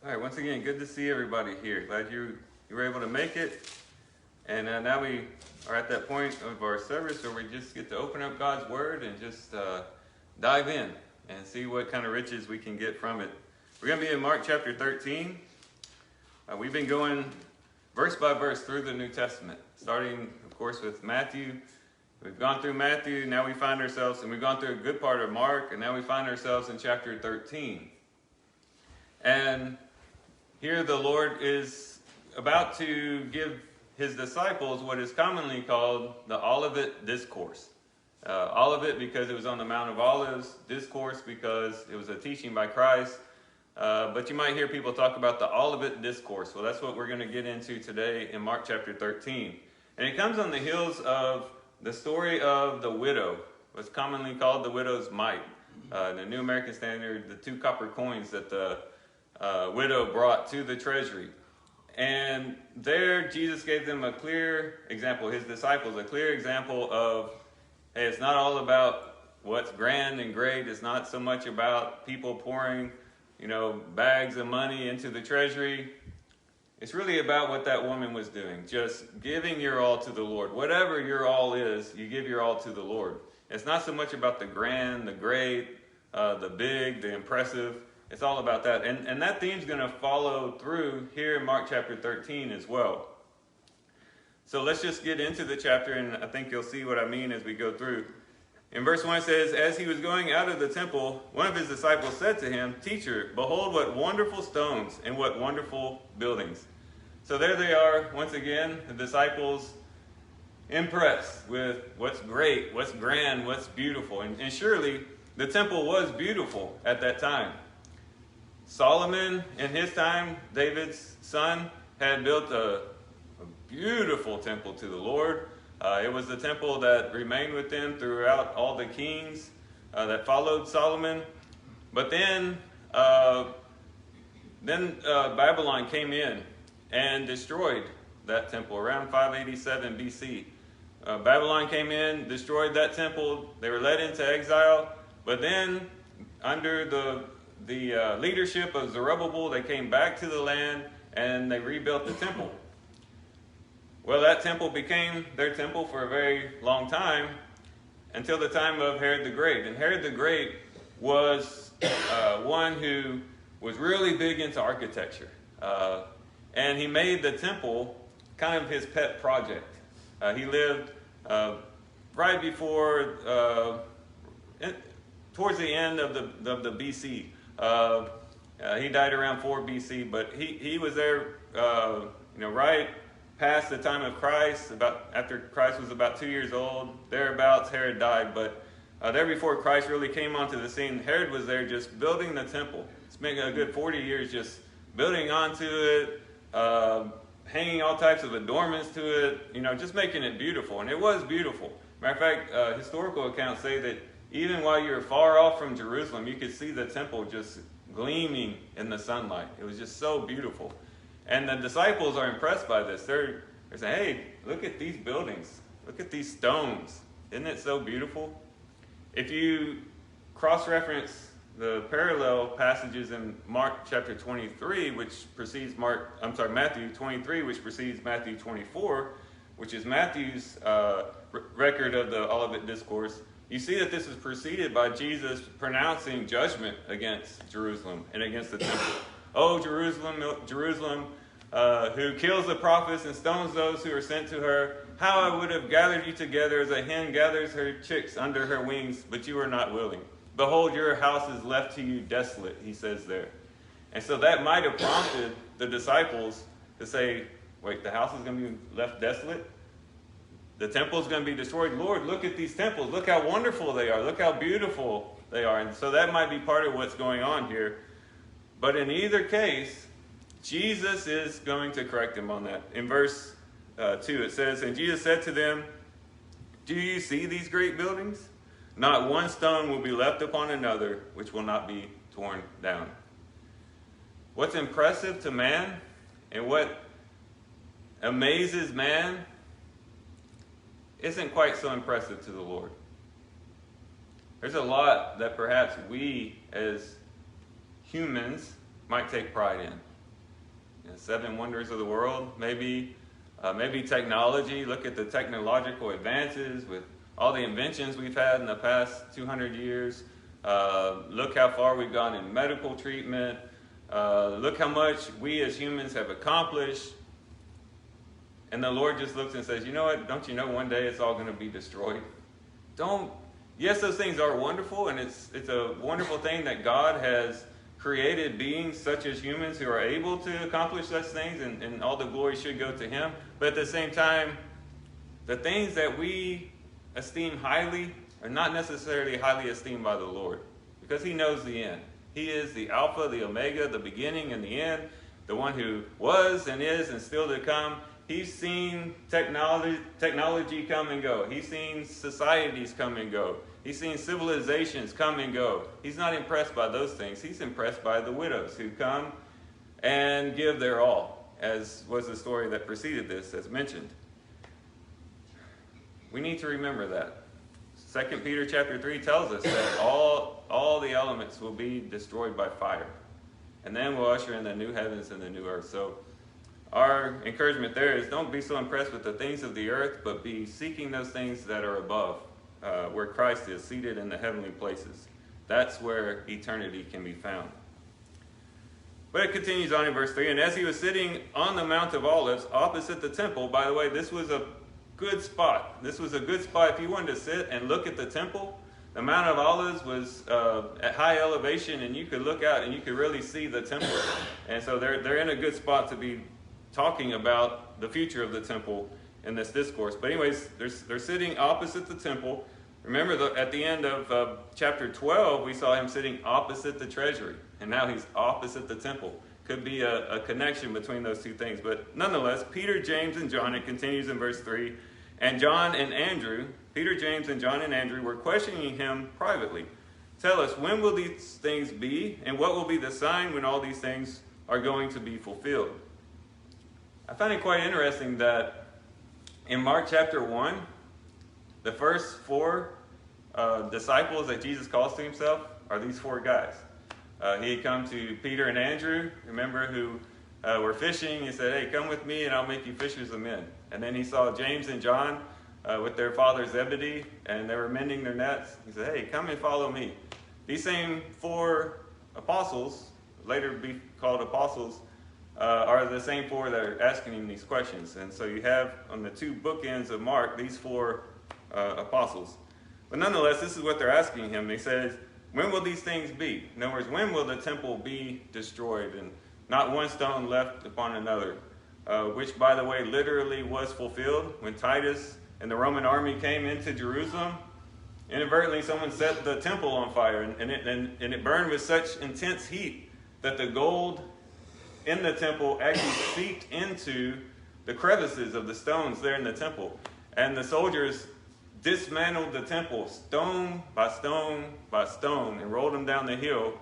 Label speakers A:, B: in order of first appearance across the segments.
A: All right, once again, good to see everybody here. Glad you were able to make it. And now we are at that point of our service where we just get to open up God's Word and just dive in and see what kind of riches we can get from it. We're going to be in Mark chapter 13. We've been going verse by verse through the New Testament, starting, of course, with Matthew. We've gone through Matthew, now we find ourselves, and we've gone through a good part of Mark, and now we find ourselves in chapter 13. And here the Lord is about to give his disciples what is commonly called the Olivet Discourse. Olivet because it was on the Mount of Olives, Discourse because it was a teaching by Christ. But you might hear people talk about the Olivet Discourse. Well, that's what we're going to get into today in Mark chapter 13. And it comes on the heels of the story of the widow, what's commonly called the widow's mite. The New American Standard, the 2 copper coins that the widow brought to the treasury. And there Jesus gave them a clear example, his disciples, a clear example of, hey, it's not all about what's grand and great. It's not so much about people pouring, bags of money into the treasury. It's really about what that woman was doing, just giving your all to the Lord. Whatever your all is, you give your all to the Lord. It's not so much about the grand, the great, the big, the impressive. It's all about that. And that theme's going to follow through here in Mark chapter 13 as well. So let's just get into the chapter, and I think you'll see what I mean as we go through. In verse 1 it says, as he was going out of the temple, one of his disciples said to him, Teacher, behold what wonderful stones and what wonderful buildings. So there they are, once again, the disciples impressed with what's great, what's grand, what's beautiful. And surely the temple was beautiful at that time. Solomon, in his time, David's son, had built a beautiful temple to the Lord. It was the temple that remained with them throughout all the kings that followed Solomon. But then Babylon came in and destroyed that temple around 587 BC. Babylon came in, destroyed that temple. They were led into exile. But then, under the leadership of Zerubbabel, they came back to the land and they rebuilt the temple. Well, that temple became their temple for a very long time until the time of Herod the Great. And Herod the Great was one who was really big into architecture. And he made the temple kind of his pet project. He lived right before, towards the end of the BC. He died around 4 BC, but he was there, right past the time of Christ, about after Christ was about 2 years old, thereabouts, Herod died. But there before Christ really came onto the scene, Herod was there just building the temple. Spent a good 40 years just building onto it, hanging all types of adornments to it, just making it beautiful. And it was beautiful. Matter of fact, historical accounts say that even while you were far off from Jerusalem, you could see the temple just gleaming in the sunlight. It was just so beautiful. And the disciples are impressed by this. They're saying, hey, look at these buildings. Look at these stones. Isn't it so beautiful? If you cross-reference the parallel passages in Mark chapter 23, which precedes Matthew 23, which precedes Matthew 24, which is Matthew's record of the Olivet Discourse, you see that this is preceded by Jesus pronouncing judgment against Jerusalem and against the temple. Oh, Jerusalem, Jerusalem, who kills the prophets and stones those who are sent to her, how I would have gathered you together as a hen gathers her chicks under her wings, but you are not willing. Behold, your house is left to you desolate, he says there. And so that might have prompted the disciples to say, wait, the house is going to be left desolate? The temple is going to be destroyed. Lord, look at these temples. Look how wonderful they are. Look how beautiful they are. And so that might be part of what's going on here. But in either case, Jesus is going to correct them on that. In verse 2 it says, and Jesus said to them, do you see these great buildings? Not one stone will be left upon another, which will not be torn down. What's impressive to man and what amazes man isn't quite so impressive to the Lord. There's a lot that perhaps we as humans might take pride in. 7 wonders of the world, maybe technology. Look at the technological advances with all the inventions we've had in the past 200 years. Look how far we've gone in medical treatment. Look how much we as humans have accomplished. And the Lord just looks and says, you know what? Don't you know one day it's all going to be destroyed? Yes, those things are wonderful, and it's a wonderful thing that God has created beings such as humans who are able to accomplish such things, and all the glory should go to Him. But at the same time, the things that we esteem highly are not necessarily highly esteemed by the Lord, because He knows the end. He is the Alpha, the Omega, the beginning and the end, the one who was and is and still to come. He's seen technology come and go. He's seen societies come and go. He's seen civilizations come and go. He's not impressed by those things. He's impressed by the widows who come and give their all, as was the story that preceded this, as mentioned. We need to remember that. 2 Peter chapter 3 tells us that all the elements will be destroyed by fire. And then we'll usher in the new heavens and the new earth. So our encouragement there is, don't be so impressed with the things of the earth, but be seeking those things that are above, where Christ is seated in the heavenly places. That's where eternity can be found. But it continues on in verse 3, and as he was sitting on the Mount of Olives opposite the temple, by the way, this was a good spot. This was a good spot if you wanted to sit and look at the temple. The Mount of Olives was at high elevation, and you could look out and you could really see the temple. And so they're in a good spot to be talking about the future of the temple in this discourse. But anyways, they're sitting opposite the temple. Remember, at the end of chapter 12, we saw him sitting opposite the treasury. And now he's opposite the temple. Could be a connection between those two things. But nonetheless, Peter, James, and John, it continues in verse 3, and John and Andrew, Peter, James, and John and Andrew were questioning him privately. Tell us, when will these things be? And what will be the sign when all these things are going to be fulfilled? I find it quite interesting that in Mark chapter 1, the first 4 disciples that Jesus calls to himself are these 4 guys. He had come to Peter and Andrew, remember, who were fishing. He said, hey, come with me and I'll make you fishers of men. And then he saw James and John with their father Zebedee, and they were mending their nets. He said, hey, come and follow me. These same 4 apostles, later be called apostles, are the same 4 that are asking him these questions. And so you have on the 2 bookends of Mark these 4 apostles. But nonetheless, this is what they're asking him. He says, when will these things be? In other words, when will the temple be destroyed and not one stone left upon another? Which, by the way, literally was fulfilled when Titus and the Roman army came into Jerusalem. Inadvertently, someone set the temple on fire, and it burned with such intense heat that the gold in the temple actually seeped into the crevices of the stones there in the temple. And the soldiers dismantled the temple stone by stone by stone and rolled them down the hill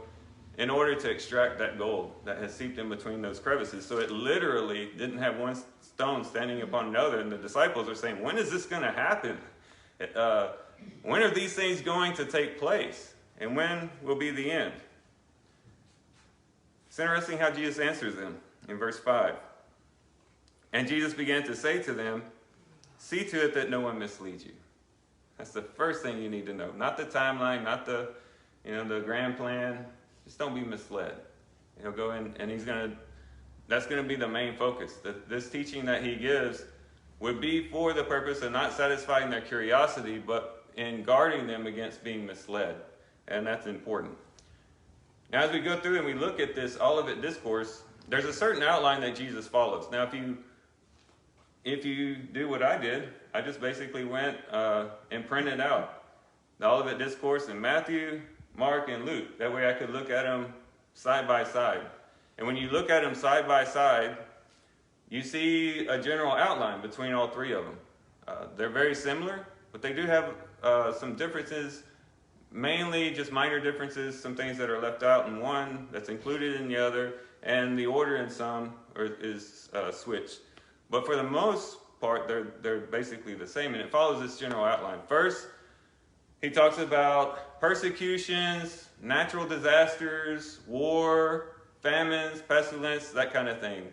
A: in order to extract that gold that had seeped in between those crevices. So it literally didn't have one stone standing upon another. And the disciples are saying, when is this going to happen? When are these things going to take place? And when will be the end? It's interesting how Jesus answers them in verse 5. And Jesus began to say to them, see to it that no one misleads you. That's the first thing you need to know. Not the timeline, not the grand plan. Just don't be misled. He'll go in and that's going to be the main focus. This teaching that he gives would be for the purpose of not satisfying their curiosity, but in guarding them against being misled. And that's important. Now, as we go through and we look at this Olivet Discourse, there's a certain outline that Jesus follows. Now, if you do what I did, I just basically went and printed out the Olivet Discourse in Matthew, Mark, and Luke. That way I could look at them side by side. And when you look at them side by side, you see a general outline between all 3 of them. They're very similar, but they do have some differences, mainly just minor differences, some things that are left out in one that's included in the other, and the order in some is switched. But for the most part, they're basically the same, and it follows this general outline. First, he talks about persecutions, natural disasters, war, famines, pestilence, that kind of thing.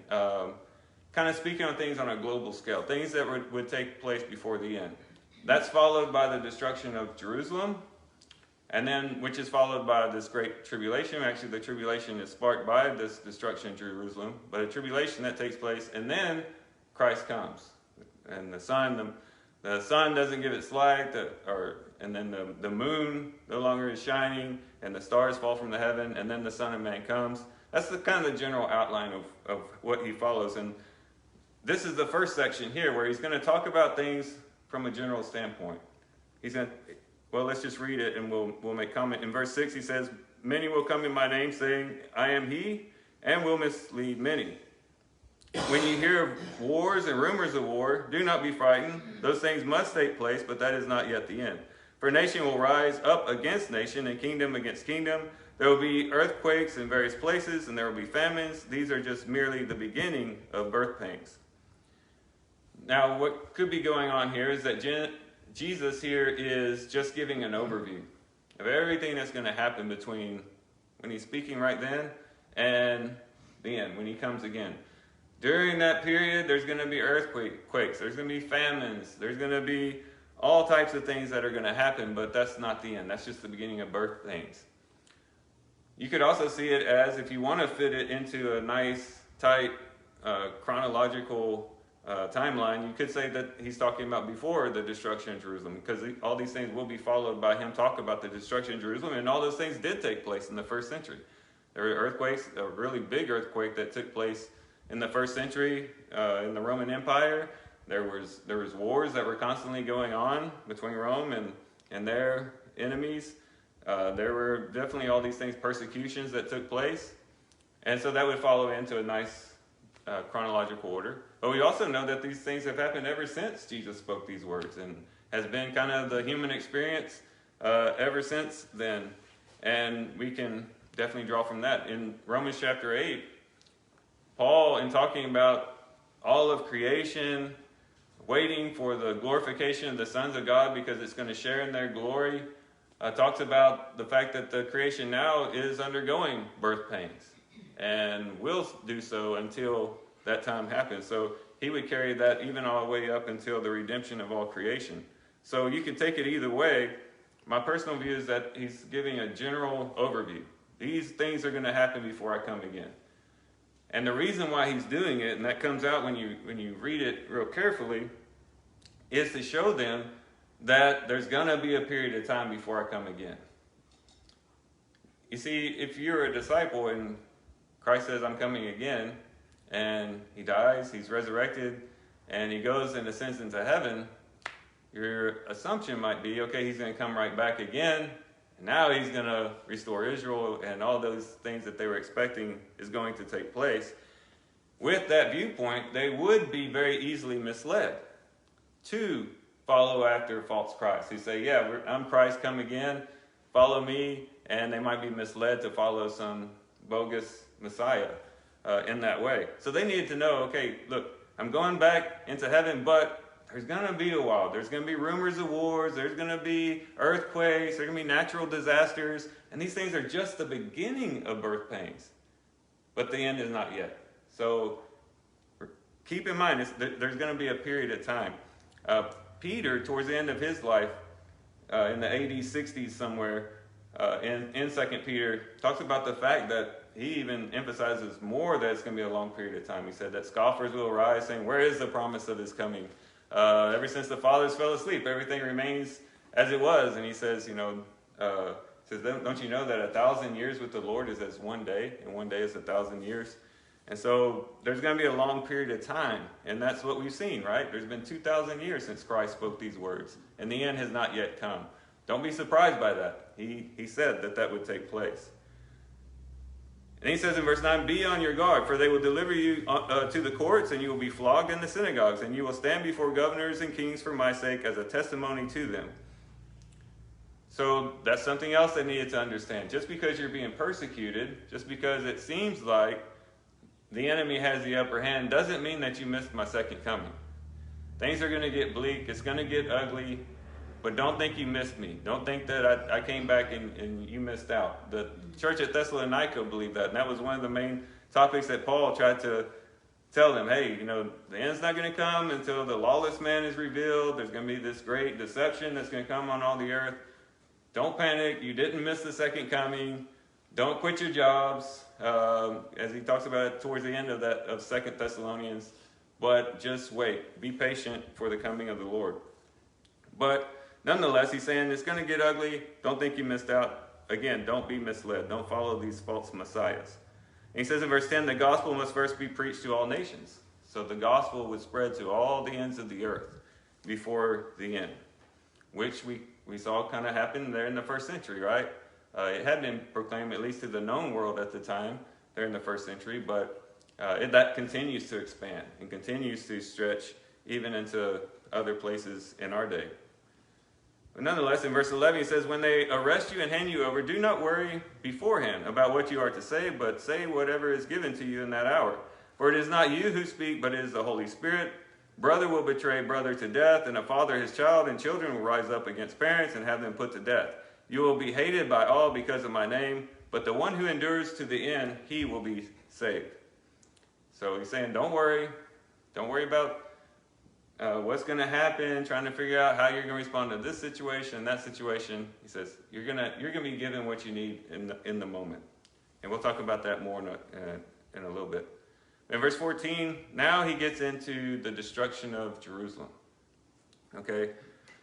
A: Kind of speaking on things on a global scale, things that would take place before the end. That's followed by the destruction of Jerusalem, and then which is followed by this great tribulation. Actually, the tribulation is sparked by this destruction of Jerusalem, but a tribulation that takes place, and then Christ comes, and the sun doesn't give its light, and then the moon no longer is shining, and the stars fall from the heaven, and then the Son of Man comes. That's the kind of the general outline of what he follows. And this is the first section here where he's going to talk about things from a general standpoint. Well, let's just read it and we'll make comment. In verse 6 he says, "Many will come in my name, saying, I am he, and will mislead many. When you hear of wars and rumors of war, do not be frightened. Those things must take place, but that is not yet the end. For nation will rise up against nation, and kingdom against kingdom. There will be earthquakes in various places, and there will be famines. These are just merely the beginning of birth pangs." Now, what could be going on here is that Jesus here is just giving an overview of everything that's going to happen between when he's speaking right then and the end, when he comes again. During that period, there's going to be earthquakes, there's going to be famines, there's going to be all types of things that are going to happen, but that's not the end. That's just the beginning of birth pains. You could also see it as, if you want to fit it into a nice, tight, chronological timeline, you could say that he's talking about before the destruction of Jerusalem, because all these things will be followed by him talking about the destruction of Jerusalem, and all those things did take place in the first century. There were earthquakes, a really big earthquake that took place in the first century in the Roman Empire. There was wars that were constantly going on between Rome and their enemies. There were definitely all these things, persecutions that took place. And so that would follow into a nice chronological order. But we also know that these things have happened ever since Jesus spoke these words, and has been kind of the human experience ever since then. And we can definitely draw from that. In Romans chapter 8, Paul, in talking about all of creation, waiting for the glorification of the sons of God because it's going to share in their glory, talks about the fact that the creation now is undergoing birth pains and will do so until that time happens. So he would carry that even all the way up until the redemption of all creation. So you can take it either way. My personal view is that he's giving a general overview. These things are going to happen before I come again. And the reason why he's doing it, and that comes out when you read it real carefully, is to show them that there's going to be a period of time before I come again. You see, if you're a disciple and Christ says, I'm coming again, and he dies, he's resurrected, and he goes in a sense into heaven, your assumption might be, okay, he's going to come right back again, and now he's going to restore Israel, and all those things that they were expecting is going to take place. With that viewpoint, they would be very easily misled to follow after false Christ. Who say, yeah, I'm Christ, come again, follow me, and they might be misled to follow some bogus Messiah in that way. So they needed to know, okay, look, I'm going back into heaven, but there's going to be a while. There's going to be rumors of wars. There's going to be earthquakes. There's going to be natural disasters. And these things are just the beginning of birth pains. But the end is not yet. So keep in mind, there's going to be a period of time. Peter, towards the end of his life, in the 80s, 60s somewhere, in 2 Peter, talks about the fact that he even emphasizes more that it's going to be a long period of time. He said that scoffers will arise saying, where is the promise of his coming? Ever since the fathers fell asleep, everything remains as it was. And he says, says, don't you know that 1,000 years with the Lord is as one day, and one day is 1,000 years? And so there's going to be a long period of time, and that's what we've seen, right? There's been 2,000 years since Christ spoke these words, and the end has not yet come. Don't be surprised by that. He said that would take place. And he says in verse 9, be on your guard, for they will deliver you to the courts, and you will be flogged in the synagogues, and you will stand before governors and kings for my sake as a testimony to them. So that's something else they needed to understand. Just because you're being persecuted, just because it seems like the enemy has the upper hand, doesn't mean that you missed my second coming. Things are going to get bleak. It's going to get ugly. but don't think you missed me. Don't think that I came back and you missed out. The church at Thessalonica believed that, and that was one of the main topics that Paul tried to tell them. Hey, the end's not going to come until the lawless man is revealed. There's going to be this great deception that's going to come on all the earth. Don't panic. You didn't miss the second coming. Don't quit your jobs, as he talks about it towards the end of 2 Thessalonians. But just wait. Be patient for the coming of the Lord. But nonetheless, he's saying it's going to get ugly. Don't think you missed out. Again, don't be misled. Don't follow these false messiahs. And he says in verse 10, the gospel must first be preached to all nations. So the gospel would spread to all the ends of the earth before the end, which we saw kind of happen there in the first century, right? It had been proclaimed at least to the known world at the time there in the first century, but that continues to expand and continues to stretch even into other places in our day. But nonetheless, in verse 11, he says, when they arrest you and hand you over, do not worry beforehand about what you are to say, but say whatever is given to you in that hour. For it is not you who speak, but it is the Holy Spirit. Brother will betray brother to death, and a father his child, and children will rise up against parents and have them put to death. You will be hated by all because of my name, but the one who endures to the end, he will be saved. So he's saying, don't worry. Don't worry about what's going to happen, trying to figure out how you're going to respond to this situation, that situation. He says, you're going to be given what you need in the moment. And we'll talk about that more in a little bit. In verse 14, now he gets into the destruction of Jerusalem. Okay?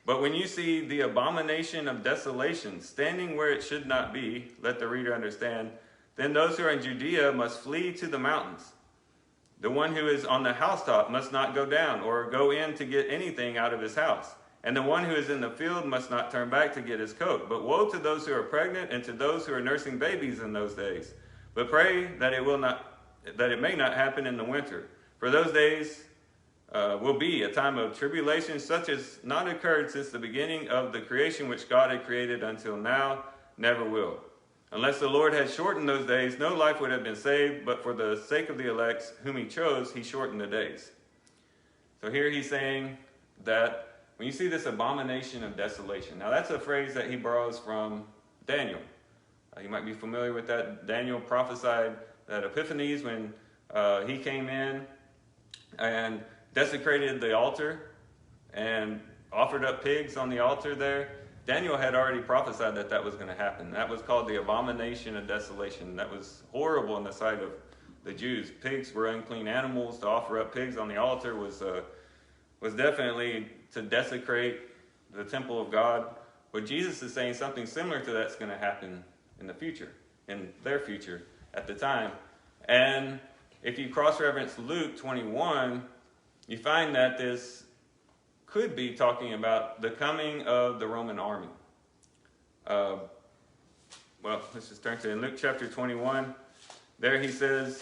A: But when you see the abomination of desolation standing where it should not be, let the reader understand, then those who are in Judea must flee to the mountains. The one who is on the housetop must not go down or go in to get anything out of his house. And the one who is in the field must not turn back to get his coat. But woe to those who are pregnant and to those who are nursing babies in those days. But pray that it may not happen in the winter. For those days will be a time of tribulation such as not occurred since the beginning of the creation which God had created until now, never will. Unless the Lord had shortened those days, no life would have been saved, but for the sake of the elect whom he chose, he shortened the days. So here he's saying that when you see this abomination of desolation, now that's a phrase that he borrows from Daniel. You might be familiar with that. Daniel prophesied that Epiphanes, when he came in and desecrated the altar and offered up pigs on the altar there, Daniel had already prophesied that was going to happen. That was called the Abomination of Desolation. That was horrible in the sight of the Jews. Pigs were unclean animals. To offer up pigs on the altar was definitely to desecrate the temple of God. But Jesus is saying something similar to that's going to happen in the future, in their future at the time. And if you cross-reference Luke 21, you find that this could be talking about the coming of the Roman army. Well, let's just turn to in Luke chapter 21. There he said,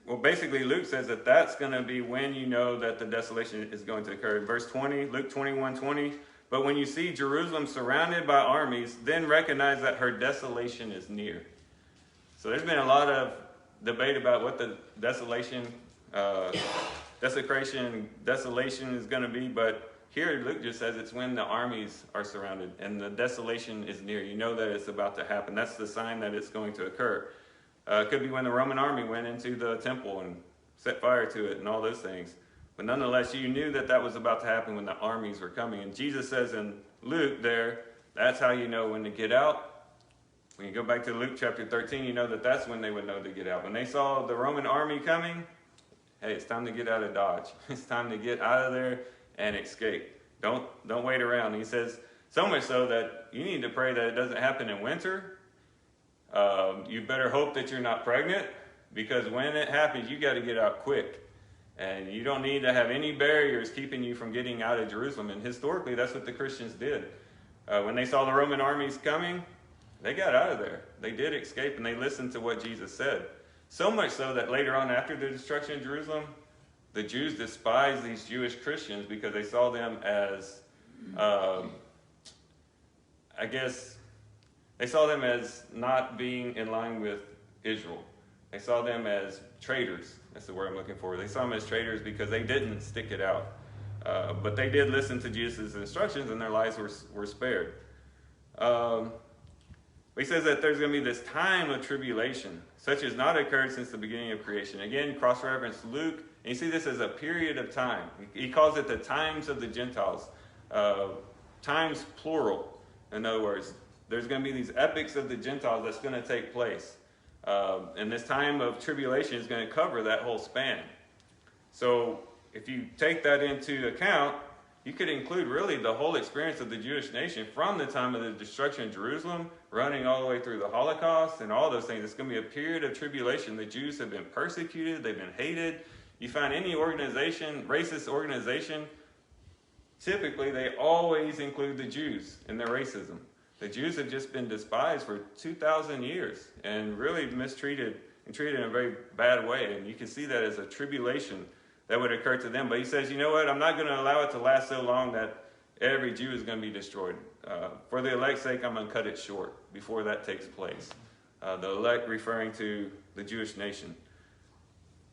A: well, basically Luke says that that's going to be when you know that the desolation is going to occur. Verse 20, Luke 21:20. But when you see Jerusalem surrounded by armies, then recognize that her desolation is near. So there's been a lot of debate about what the desecration, desolation is going to be, but here Luke just says it's when the armies are surrounded and the desolation is near. You know that it's about to happen. That's the sign that it's going to occur. It could be when the Roman army went into the temple and set fire to it and all those things. But nonetheless, you knew that was about to happen when the armies were coming. And Jesus says in Luke there, that's how you know when to get out. When you go back to Luke chapter 13, you know that's when they would know to get out. When they saw the Roman army coming, hey, it's time to get out of Dodge. It's time to get out of there and escape. Don't wait around. He says, so much so that you need to pray that it doesn't happen in winter. You better hope that you're not pregnant, because when it happens, you got to get out quick. And you don't need to have any barriers keeping you from getting out of Jerusalem. And historically, that's what the Christians did. When they saw the Roman armies coming, they got out of there. They did escape, and they listened to what Jesus said. So much so that later on, after the destruction of Jerusalem, the Jews despised these Jewish Christians because they saw them as, they saw them as not being in line with Israel. They saw them as traitors. That's the word I'm looking for. They saw them as traitors because they didn't stick it out. But they did listen to Jesus' instructions, and their lives were spared. He says that there's going to be this time of tribulation, such as not occurred since the beginning of creation. Again, cross-reference Luke, and you see this as a period of time. He calls it the times of the Gentiles, times plural. In other words, there's going to be these epochs of the Gentiles that's going to take place. And this time of tribulation is going to cover that whole span. So if you take that into account, you could include really the whole experience of the Jewish nation from the time of the destruction of Jerusalem, running all the way through the Holocaust and all those things. It's going to be a period of tribulation. The Jews have been persecuted. They've been hated. You find any organization, racist organization, typically they always include the Jews in their racism. The Jews have just been despised for 2,000 years and really mistreated and treated in a very bad way. And you can see that as a tribulation that would occur to them. But he says, you know what, I'm not going to allow it to last so long that every Jew is going to be destroyed. For the elect's sake, I'm going to cut it short before that takes place. The elect referring to the Jewish nation.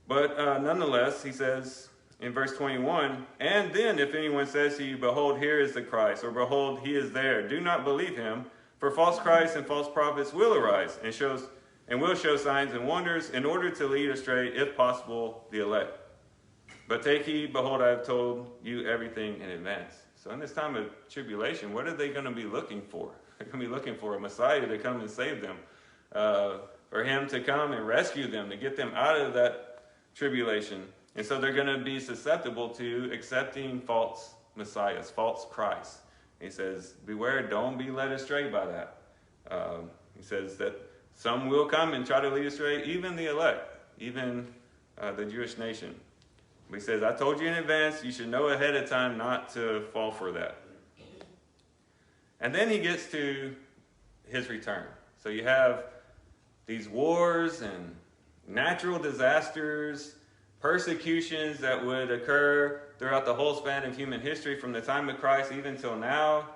A: But nonetheless, he says in verse 21, and then if anyone says to you, behold, here is the Christ, or behold, he is there, do not believe him, for false Christs and false prophets will arise and will show signs and wonders in order to lead astray, if possible, the elect. But take heed, behold, I have told you everything in advance. So in this time of tribulation, what are they going to be looking for? They're going to be looking for a Messiah to come and save them, for him to come and rescue them, to get them out of that tribulation. And so they're going to be susceptible to accepting false messiahs, false Christs. He says, beware, don't be led astray by that. He says that some will come and try to lead astray, even the elect, even the Jewish nation. He says, I told you in advance, you should know ahead of time not to fall for that. And then he gets to his return. So you have these wars and natural disasters, persecutions that would occur throughout the whole span of human history from the time of Christ even till now.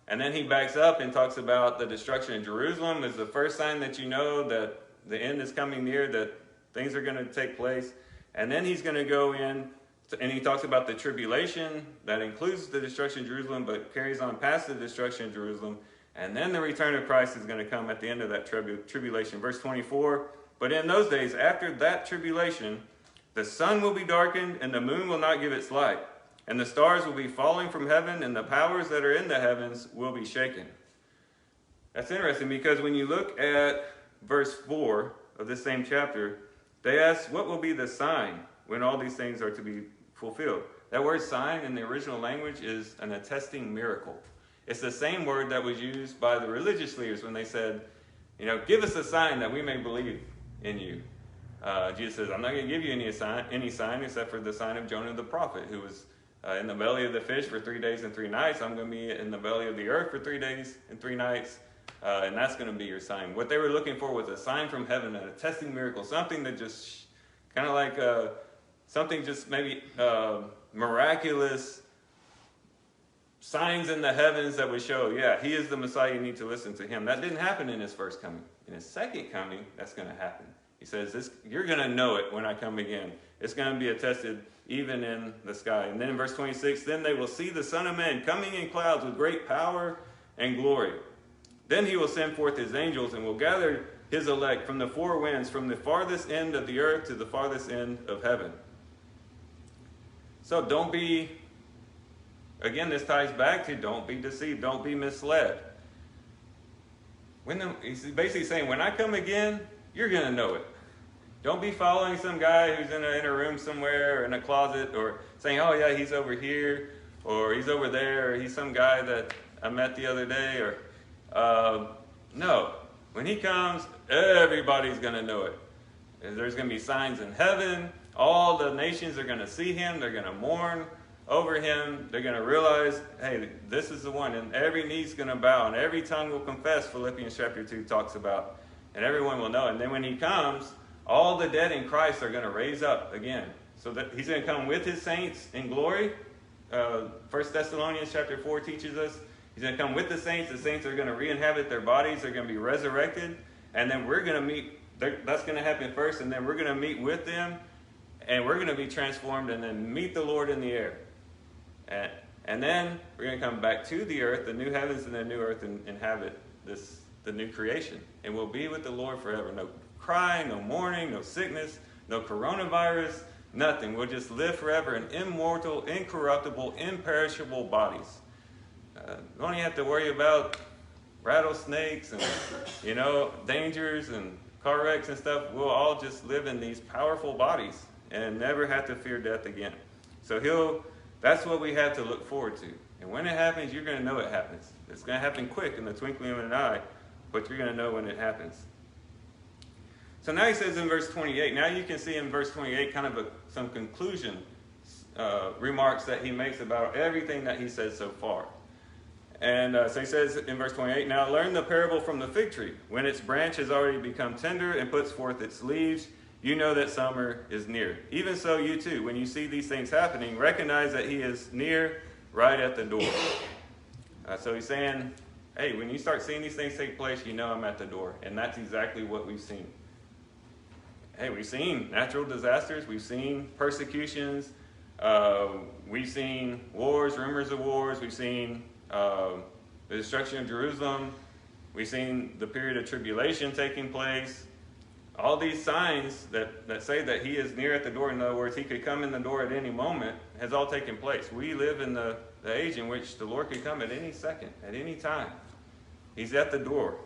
A: And then he backs up and talks about the destruction of Jerusalem as the first sign that you know that the end is coming near, that things are going to take place. And then he's going to go in, and he talks about the tribulation that includes the destruction of Jerusalem, but carries on past the destruction of Jerusalem. And then the return of Christ is going to come at the end of that tribulation. Verse 24, but in those days, after that tribulation, the sun will be darkened, and the moon will not give its light. And the stars will be falling from heaven, and the powers that are in the heavens will be shaken. That's interesting, because when you look at verse 4 of this same chapter, they ask, what will be the sign when all these things are to be fulfilled? That word sign in the original language is an attesting miracle. It's the same word that was used by the religious leaders when they said, give us a sign that we may believe in you. Jesus says, I'm not going to give you any sign except for the sign of Jonah the prophet, who was in the belly of the fish for 3 days and 3 nights. I'm going to be in the belly of the earth for 3 days and 3 nights. And that's going to be your sign. What they were looking for was a sign from heaven, a testing miracle, something that just kind of like something just maybe miraculous signs in the heavens that would show, yeah, he is the Messiah, you need to listen to him. That didn't happen in his first coming. In his second coming, that's going to happen. He says, you're going to know it when I come again. It's going to be attested even in the sky. And then in verse 26, then they will see the Son of Man coming in clouds with great power and glory. Then he will send forth his angels and will gather his elect from the four winds, from the farthest end of the earth to the farthest end of heaven. So don't be, again, this ties back to don't be deceived, don't be misled. He's basically saying, when I come again, you're going to know it. Don't be following some guy who's in a room somewhere or in a closet or saying, oh yeah, he's over here or he's over there or he's some guy that I met the other day or no. When he comes, everybody's going to know it. There's going to be signs in heaven. All the nations are going to see him. They're going to mourn over him. They're going to realize, hey, this is the one. And every knee's going to bow and every tongue will confess, Philippians chapter 2 talks about. And everyone will know. And then when he comes, all the dead in Christ are going to raise up again. So that he's going to come with his saints in glory. 1 Thessalonians chapter 4 teaches us. He's going to come with the saints. The saints are going to re-inhabit their bodies. They're going to be resurrected. And then we're going to meet. That's going to happen first. And then we're going to meet with them. And we're going to be transformed and then meet the Lord in the air. And then we're going to come back to the earth, the new heavens and the new earth, and inhabit the new creation. And we'll be with the Lord forever. No crying, no mourning, no sickness, no coronavirus, nothing. We'll just live forever in immortal, incorruptible, imperishable bodies. You only have to worry about rattlesnakes and, dangers and car wrecks and stuff. We'll all just live in these powerful bodies and never have to fear death again. So that's what we have to look forward to. And when it happens, you're going to know it happens. It's going to happen quick, in the twinkling of an eye, but you're going to know when it happens. So now he says in verse 28, now you can see in verse 28 kind of some conclusion remarks that he makes about everything that he says so far. And so he says in verse 28, now learn the parable from the fig tree. When its branch has already become tender and puts forth its leaves, you know that summer is near. Even so, you too, when you see these things happening, recognize that he is near, right at the door. So he's saying, hey, when you start seeing these things take place, you know I'm at the door. And that's exactly what we've seen. Hey, we've seen natural disasters. We've seen persecutions. We've seen wars, rumors of wars. We've seen the destruction of Jerusalem. We've seen the period of tribulation taking place. All these signs that say that he is near at the door, in other words, he could come in the door at any moment, has all taken place. We live in the age in which the Lord could come at any second, at any time. He's at the door.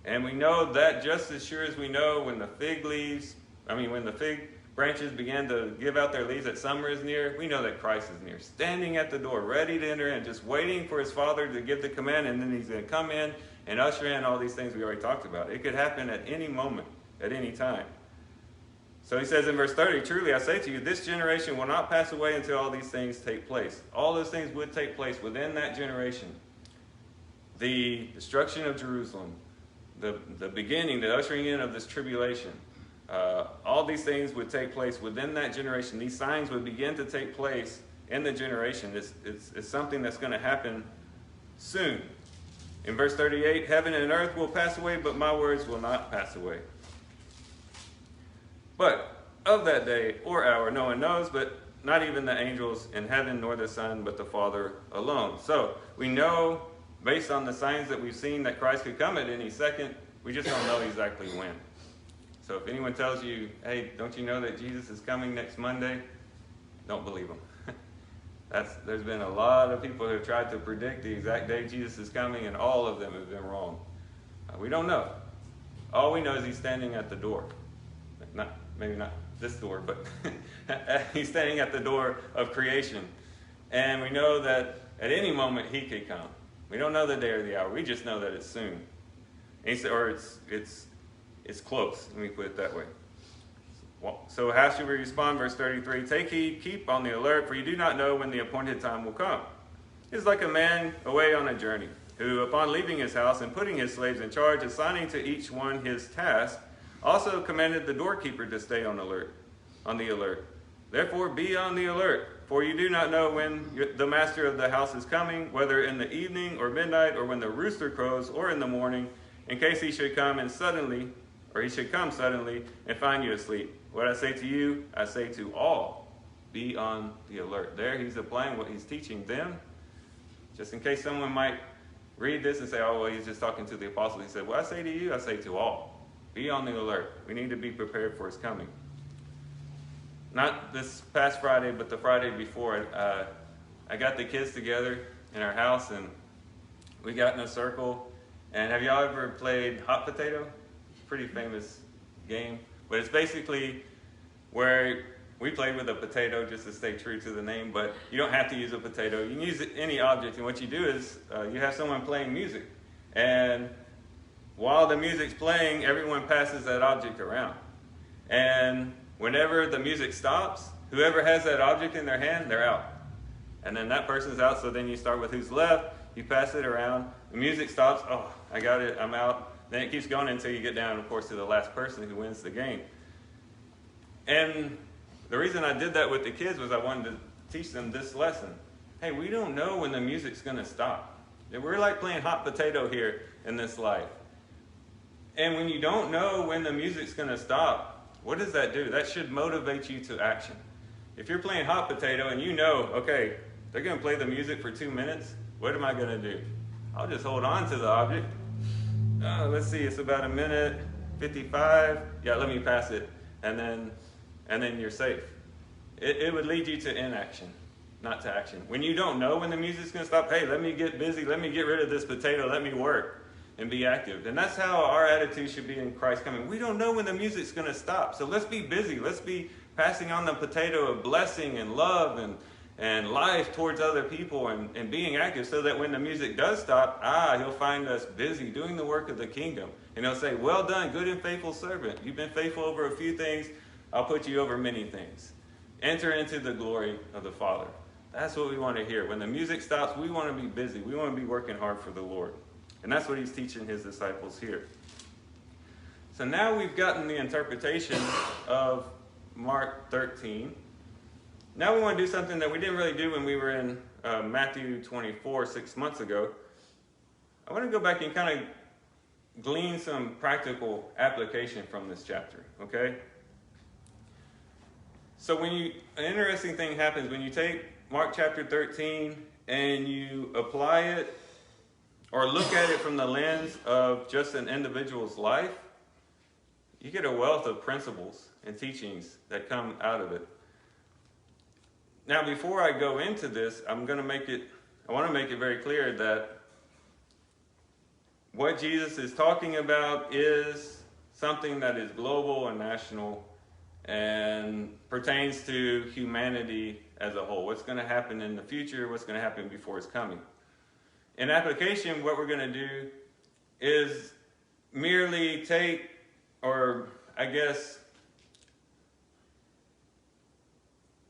A: And we know that just as sure as we know when the fig branches begin to give out their leaves that summer is near, we know that Christ is near, standing at the door, ready to enter in, just waiting for his Father to give the command, and then he's going to come in and usher in all these things we already talked about. It could happen at any moment, at any time. So he says in verse 30, truly I say to you, this generation will not pass away until all these things take place. All those things would take place within that generation. The destruction of Jerusalem, the beginning, the ushering in of this tribulation, all these things would take place within that generation. These signs would begin to take place in the generation. It's something that's going to happen soon. In verse 38, heaven and earth will pass away, but my words will not pass away. But of that day or hour no one knows, but not even the angels in heaven, nor the Son, but the Father alone. So we know, based on the signs that we've seen, that Christ could come at any second. We just don't know exactly when. So if anyone tells you, hey, don't you know that Jesus is coming next Monday? Don't believe them. There's been a lot of people who have tried to predict the exact day Jesus is coming, and all of them have been wrong. We don't know. All we know is he's standing at the door. Maybe not this door, but he's standing at the door of creation. And we know that at any moment he could come. We don't know the day or the hour. We just know that it's soon. Or it's close. Let me put it that way. So how should we respond? Verse 33, take heed, keep on the alert, for you do not know when the appointed time will come. It's like a man away on a journey, who upon leaving his house and putting his slaves in charge, assigning to each one his task, also commanded the doorkeeper to stay on the alert. Therefore be on the alert, for you do not know when the master of the house is coming, whether in the evening or midnight, or when the rooster crows, or in the morning, in case he should come suddenly and find you asleep. What I say to you, I say to all, be on the alert. There he's applying what he's teaching them. Just in case someone might read this and say, oh, well, he's just talking to the apostles. He said, what I say to you, I say to all. Be on the alert. We need to be prepared for his coming. Not this past Friday, but the Friday before, I got the kids together in our house, and we got in a circle. And have y'all ever played hot potato? It's a pretty famous game. But it's basically where we played with a potato, just to stay true to the name, but you don't have to use a potato. You can use any object, and what you do is you have someone playing music. And while the music's playing, everyone passes that object around. And whenever the music stops, whoever has that object in their hand, they're out. And then that person's out, so then you start with who's left, you pass it around, the music stops, oh, I got it, I'm out. Then it keeps going until you get down, of course, to the last person who wins the game. And the reason I did that with the kids was I wanted to teach them this lesson. Hey, we don't know when the music's going to stop. We're like playing hot potato here in this life. And when you don't know when the music's going to stop, what does that do? That should motivate you to action. If you're playing hot potato and you know, okay, They're going to play the music for 2 minutes. What am I going to do? I'll just hold on to the object. Let's see, it's about 1:55. Yeah, let me pass it. And then you're safe. It would lead you to inaction, not to action. When you don't know when the music's going to stop, hey, let me get busy. Let me get rid of this potato. Let me work and be active. And that's how our attitude should be in Christ coming. We don't know when the music's going to stop. So let's be busy. Let's be passing on the potato of blessing and love and life towards other people and being active, so that when the music does stop, he'll find us busy doing the work of the kingdom. And he'll say, well done, good and faithful servant. You've been faithful over a few things. I'll put you over many things. Enter into the glory of the Father. That's what we want to hear. When the music stops, we want to be busy. We want to be working hard for the Lord. And that's what he's teaching his disciples here. So now we've gotten the interpretation of Mark 13. Now we want to do something that we didn't really do when we were in Matthew 24 6 months ago. I want to go back and kind of glean some practical application from this chapter, okay? So an interesting thing happens when you take Mark chapter 13 and you apply it or look at it from the lens of just an individual's life, you get a wealth of principles and teachings that come out of it. Now, before I go into this, I want to make it very clear that what Jesus is talking about is something that is global and national and pertains to humanity as a whole. What's going to happen in the future, what's going to happen before it's coming. In application, what we're going to do is merely take, or I guess,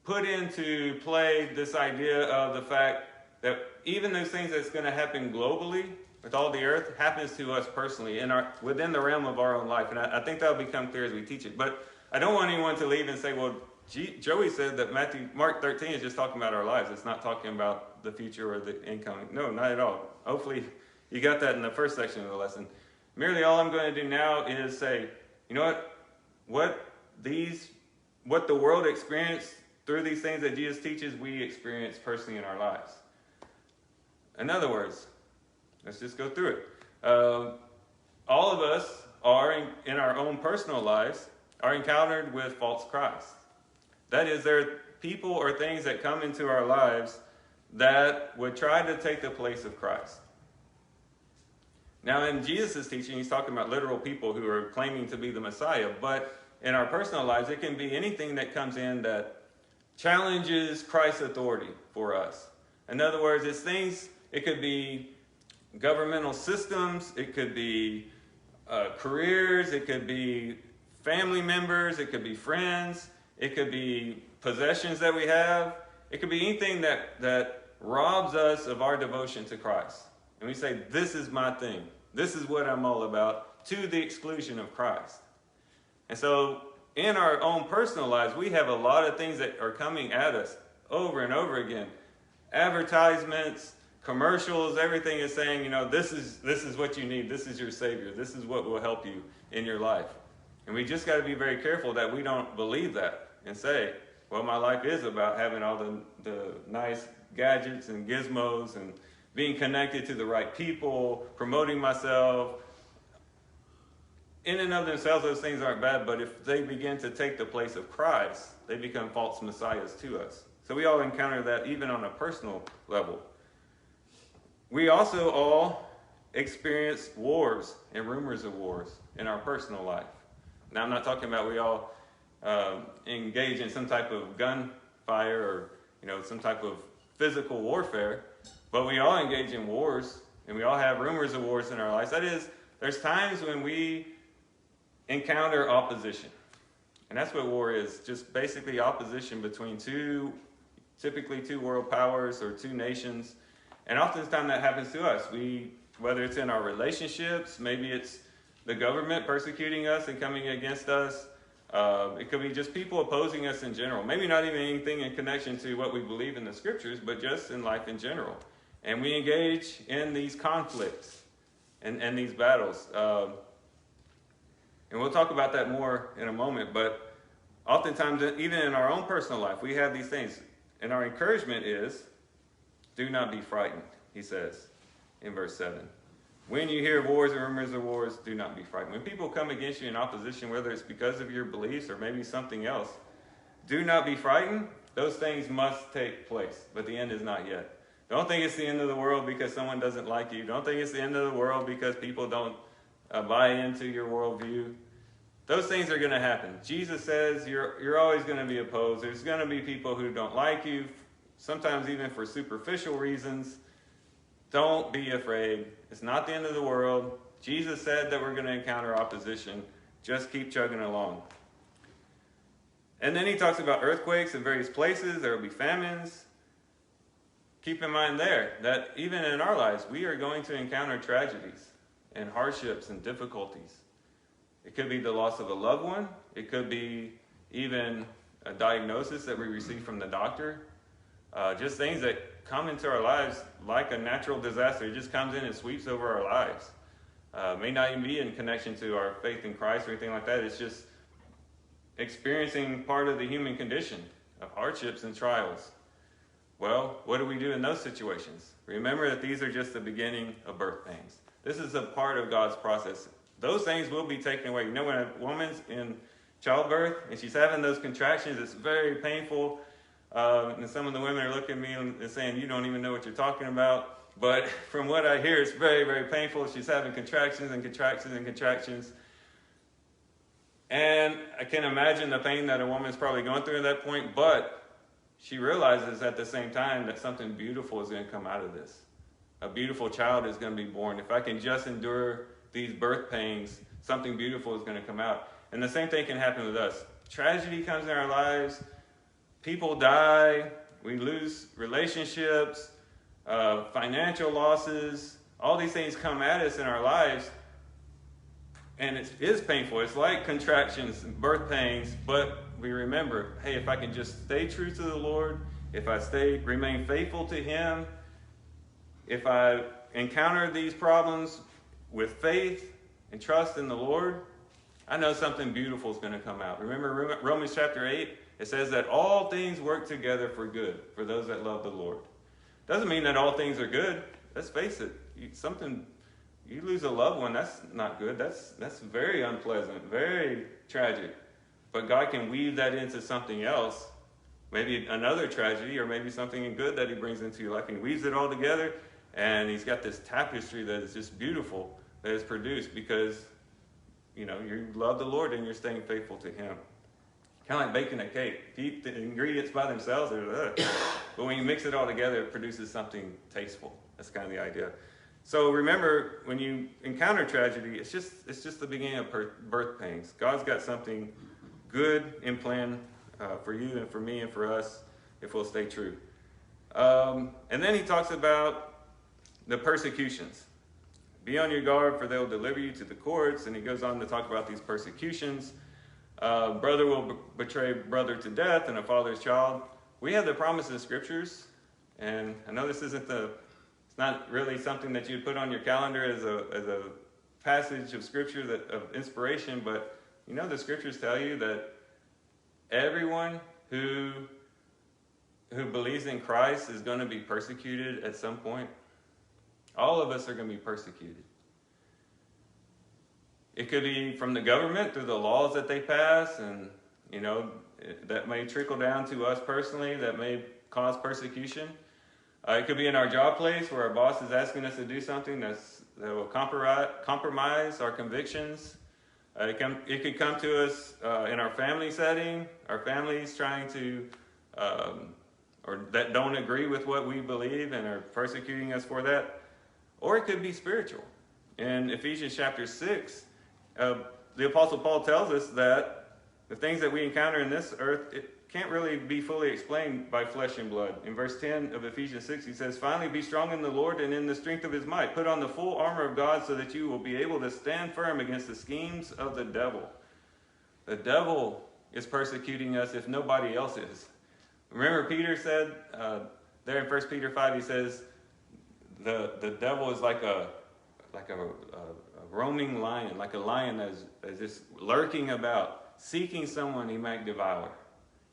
A: put into play this idea of the fact that even those things that's going to happen globally with all the earth happens to us personally within the realm of our own life. And I think that'll become clear as we teach it. But I don't want anyone to leave and say, well, Joey said that Mark 13 is just talking about our lives. It's not talking about the future or the incoming. No, not at all. Hopefully you got that in the first section of the lesson. Merely all I'm going to do now is say, you know what the world experienced through these things that Jesus teaches, we experience personally in our lives. In other words, let's just go through it. All of us are, in our own personal lives, are encountered with false Christ. That is, there are people or things that come into our lives that would try to take the place of Christ. Now, in Jesus' teaching, he's talking about literal people who are claiming to be the Messiah. But in our personal lives, it can be anything that comes in that challenges Christ's authority for us. In other words, it could be governmental systems, it could be careers, it could be family members, it could be friends, it could be possessions that we have, it could be anything that robs us of our devotion to Christ. And we say, this is my thing, this is what I'm all about, to the exclusion of Christ. And so in our own personal lives, we have a lot of things that are coming at us over and over again. Advertisements, commercials, everything is saying, this is what you need. This is your Savior. This is what will help you in your life. And we just got to be very careful that we don't believe that and say, well, my life is about having all the nice gadgets and gizmos and being connected to the right people, promoting myself. In and of themselves, those things aren't bad, but if they begin to take the place of Christ, they become false messiahs to us. So we all encounter that even on a personal level. We also all experience wars and rumors of wars in our personal life. Now, I'm not talking about we all engage in some type of gunfire or some type of physical warfare, but we all engage in wars, and we all have rumors of wars in our lives. That is, there's times when we encounter opposition. And that's what war is, just basically opposition between typically two world powers or two nations. And oftentimes that happens to us. Whether it's in our relationships, maybe it's the government persecuting us and coming against us. It could be just people opposing us in general. Maybe not even anything in connection to what we believe in the scriptures, but just in life in general. And we engage in these conflicts and these battles. And we'll talk about that more in a moment, but oftentimes, even in our own personal life, we have these things. And our encouragement is do not be frightened, he says in verse 7. When you hear wars and rumors of wars, do not be frightened. When people come against you in opposition, whether it's because of your beliefs or maybe something else, do not be frightened. Those things must take place, but the end is not yet. Don't think it's the end of the world because someone doesn't like you. Don't think it's the end of the world because people don't buy into your worldview. Those things are going to happen. Jesus says you're always going to be opposed. There's going to be people who don't like you, sometimes even for superficial reasons. Don't be afraid. It's not the end of the world. Jesus said that we're going to encounter opposition. Just keep chugging along. And then he talks about earthquakes in various places. There will be famines. Keep in mind there that even in our lives, we are going to encounter tragedies and hardships and difficulties. It could be the loss of a loved one. It could be even a diagnosis that we receive from the doctor. Just things that come into our lives like a natural disaster. It just comes in and sweeps over our lives. May not even be in connection to our faith in Christ or anything like that. It's just experiencing part of the human condition of hardships and trials. Well, what do we do in those situations? Remember that these are just the beginning of birth pains. This is a part of God's process. Those things will be taken away. You know, when a woman's in childbirth and she's having those contractions, it's very painful. And some of the women are looking at me and saying, you don't even know what you're talking about. But from what I hear, it's very, very painful. She's having contractions and contractions and contractions. And I can imagine the pain that a woman's probably going through at that point, but she realizes at the same time that something beautiful is going to come out of this. A beautiful child is going to be born. If I can just endure these birth pains, something beautiful is going to come out. And the same thing can happen with us. Tragedy comes in our lives. People die. We lose relationships, financial losses. All these things come at us in our lives. And it is painful. It's like contractions and birth pains, but we remember, hey, if I can just stay true to the Lord, if I remain faithful to Him, if I encounter these problems with faith and trust in the Lord, I know something beautiful is going to come out. Remember Romans chapter 8? It says that all things work together for good for those that love the Lord. Doesn't mean that all things are good. Let's face it. You lose a loved one, that's not good. That's very unpleasant, very tragic. But God can weave that into something else, maybe another tragedy or maybe something good that He brings into your life. He weaves it all together, and He's got this tapestry that is just beautiful that is produced because, you love the Lord and you're staying faithful to Him. Kind of like baking a cake. If you eat the ingredients by themselves, but when you mix it all together, it produces something tasteful. That's kind of the idea. So remember, when you encounter tragedy, it's just the beginning of birth pains. God's got something good in plan for you and for me and for us if we'll stay true. And then he talks about the persecutions. Be on your guard, for they'll deliver you to the courts. And he goes on to talk about these persecutions. Brother will betray brother to death, and a father's child. We have the promise in scriptures, and I know this isn't it's not really something that you'd put on your calendar as a passage of scripture of inspiration, but the scriptures tell you that everyone who believes in Christ is going to be persecuted at some point. All of us are going to be persecuted. It could be from the government through the laws that they pass, and that may trickle down to us personally, that may cause persecution. It could be in our job place where our boss is asking us to do something that will compromise our convictions. It could come to us in our family setting, our families trying to, or that don't agree with what we believe and are persecuting us for that. Or it could be spiritual. In Ephesians chapter 6, the Apostle Paul tells us that the things that we encounter in this earth, it can't really be fully explained by flesh and blood. In verse 10 of Ephesians 6, he says, "Finally, be strong in the Lord and in the strength of His might. Put on the full armor of God so that you will be able to stand firm against the schemes of the devil." The devil is persecuting us if nobody else is. Remember Peter said, there in 1 Peter 5, he says, the devil is like a roaming lion, like a lion that is just lurking about, seeking someone he might devour.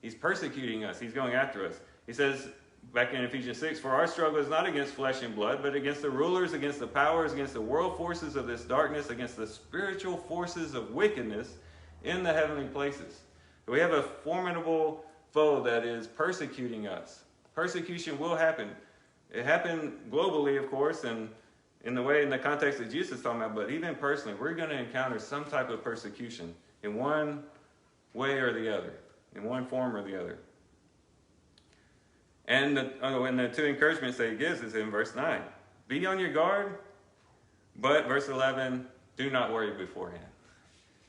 A: He's persecuting us. He's going after us. He says, back in Ephesians 6, for our struggle is not against flesh and blood, but against the rulers, against the powers, against the world forces of this darkness, against the spiritual forces of wickedness in the heavenly places. We have a formidable foe that is persecuting us. Persecution will happen. It happened globally, of course, and in the context that Jesus is talking about, but even personally, we're going to encounter some type of persecution in one way or the other, in one form or the other. And the two encouragements that he gives is in verse 9. Be on your guard, but verse 11, do not worry beforehand.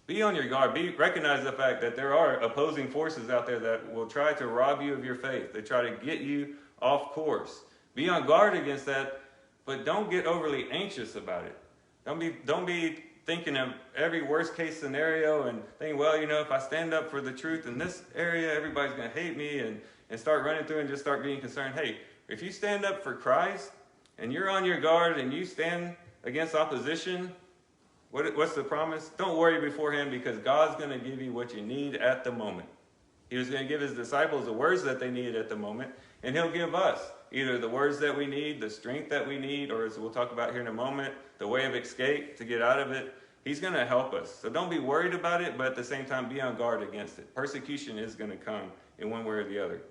A: Be on your guard. Recognize the fact that there are opposing forces out there that will try to rob you of your faith. They try to get you off course. Be on guard against that, but don't get overly anxious about it. Don't be thinking of every worst case scenario and thinking, well, if I stand up for the truth in this area, everybody's going to hate me, and start running through and just start being concerned. Hey, if you stand up for Christ and you're on your guard and you stand against opposition, what's the promise? Don't worry beforehand, because God's going to give you what you need at the moment. He was going to give his disciples the words that they needed at the moment, and he'll give us either the words that we need, the strength that we need, or as we'll talk about here in a moment, the way of escape to get out of it. He's going to help us. So don't be worried about it, but at the same time, be on guard against it. Persecution is going to come in one way or the other.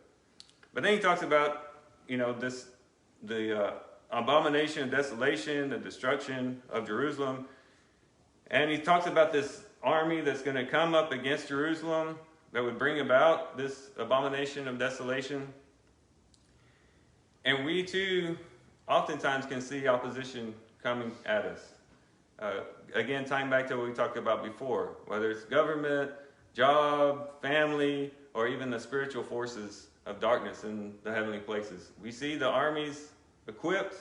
A: But then he talks about, the abomination of desolation, the destruction of Jerusalem. And he talks about this army that's going to come up against Jerusalem that would bring about this abomination of desolation. And we too oftentimes can see opposition coming at us. Again, tying back to what we talked about before, whether it's government, job, family, or even the spiritual forces of darkness in the heavenly places. We see the armies equipped,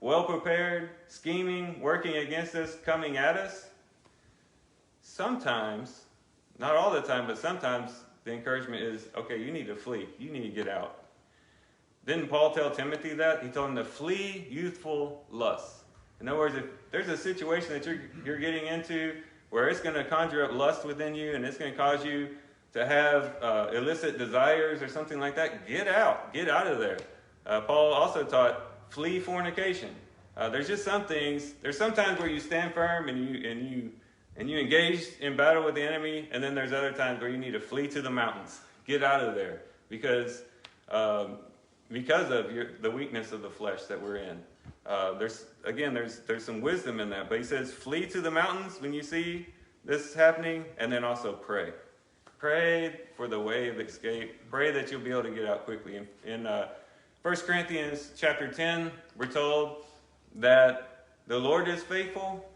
A: well prepared, scheming, working against us, coming at us. Sometimes, not all the time, but sometimes the encouragement is, okay, you need to flee. You need to get out. Didn't Paul tell Timothy that? He told him to flee youthful lusts. In other words, if there's a situation that you're getting into where it's going to conjure up lust within you and it's going to cause you to have illicit desires or something like that, get out of there. Paul also taught, flee fornication. There's just some things. There's some times where you stand firm and you engage in battle with the enemy, and then there's other times where you need to flee to the mountains. Get out of there because of the weakness of the flesh that we're in. There's some wisdom in that, but he says flee to the mountains when you see this happening, and then also pray. Pray for the way of escape. Pray that you'll be able to get out quickly. In 1 Corinthians chapter 10, we're told that the Lord is faithful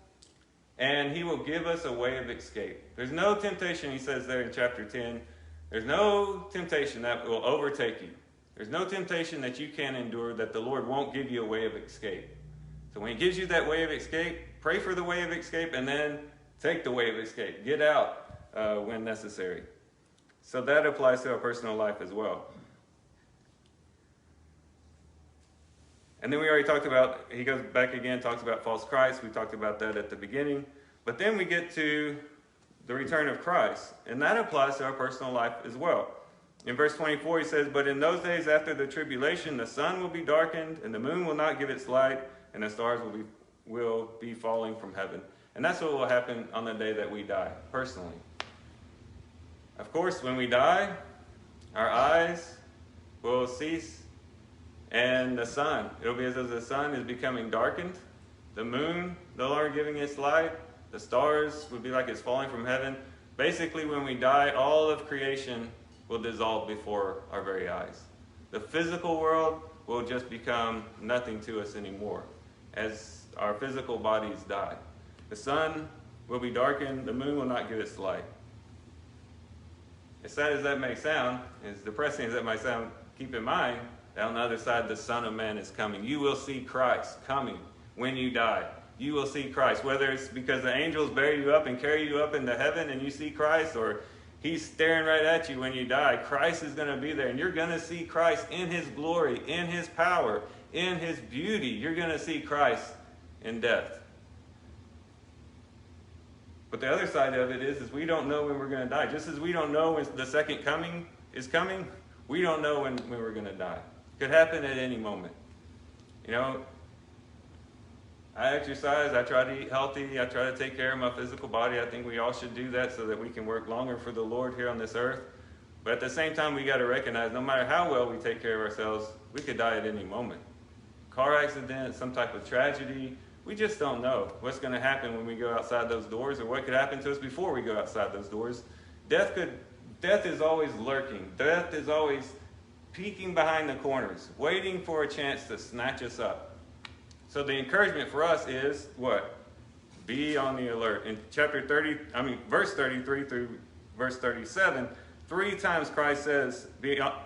A: and he will give us a way of escape. There's no temptation, he says there in chapter 10, there's no temptation that will overtake you. There's no temptation that you can endure that the Lord won't give you a way of escape. So when he gives you that way of escape, pray for the way of escape and then take the way of escape. Get out when necessary. So that applies to our personal life as well. And then we already talked about, he goes back again, talks about false Christ. We talked about that at the beginning. But then we get to the return of Christ. And that applies to our personal life as well. In verse 24, he says, but in those days after the tribulation, the sun will be darkened, and the moon will not give its light, and the stars will be falling from heaven. And that's what will happen on the day that we die, personally. Of course, when we die, our eyes will cease, and the sun, it'll be as though the sun is becoming darkened, the moon no longer giving its light, the stars would be like it's falling from heaven. Basically, when we die, all of creation will dissolve before our very eyes. The physical world will just become nothing to us anymore as our physical bodies die. The sun will be darkened, the moon will not give its light. As sad as that may sound, as depressing as that might sound, keep in mind that on the other side the Son of Man is coming. You will see Christ coming when you die. You will see Christ, whether it's because the angels bear you up and carry you up into heaven and you see Christ, or he's staring right at you when you die. Christ is going to be there, and you're going to see Christ in his glory, in his power, in his beauty. You're going to see Christ in death. But the other side of it is we don't know when we're going to die. Just as we don't know when the second coming is coming, we don't know when we're going to die. Could happen at any moment. You know, I exercise, I try to eat healthy, I try to take care of my physical body. I think we all should do that so that we can work longer for the Lord here on this earth. But at the same time, we got to recognize no matter how well we take care of ourselves, we could die at any moment. Car accident, some type of tragedy, we just don't know what's going to happen when we go outside those doors, or what could happen to us before we go outside those doors. Death is always lurking. Death is always peeking behind the corners, waiting for a chance to snatch us up. So the encouragement for us is what? Be on the alert. In verse 33 through verse 37, 3 times Christ says,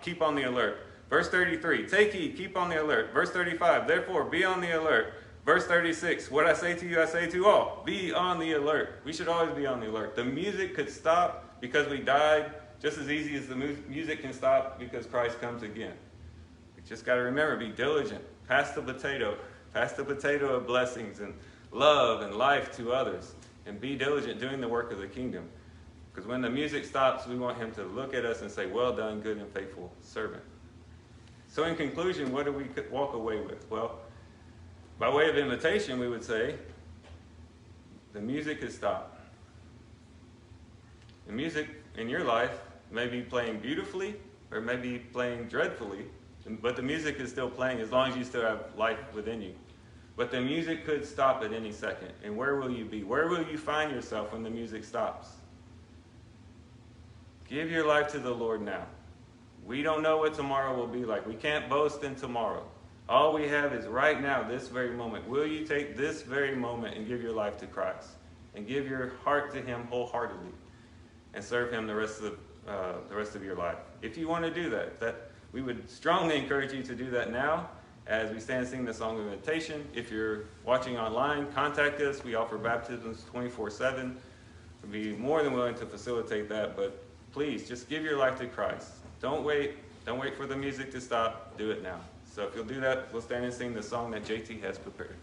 A: keep on the alert. Verse 33, take heed, keep on the alert. Verse 35, therefore, be on the alert. Verse 36, what I say to you, I say to all. Be on the alert. We should always be on the alert. The music could stop because we died, just as easy as the music can stop because Christ comes again. We just got to remember, be diligent. Pass the potato of blessings and love and life to others. And be diligent doing the work of the kingdom. Because when the music stops, we want him to look at us and say, well done, good and faithful servant. So in conclusion, what do we walk away with? Well, by way of invitation, we would say, the music has stopped. The music in your life may be playing beautifully or may be playing dreadfully, but the music is still playing as long as you still have life within you. But the music could stop at any second. And where will you be? Where will you find yourself when the music stops? Give your life to the Lord now. We don't know what tomorrow will be like. We can't boast in tomorrow. All we have is right now, this very moment. Will you take this very moment and give your life to Christ? And give your heart to him wholeheartedly? And serve him the rest of your life? If you want to do that, we would strongly encourage you to do that now as we stand and sing the song of invitation. If you're watching online, contact us. We offer baptisms 24/7. We'd be more than willing to facilitate that, but please, just give your life to Christ. Don't wait for the music to stop. Do it now. So if you'll do that, we'll stand and sing the song that JT has prepared.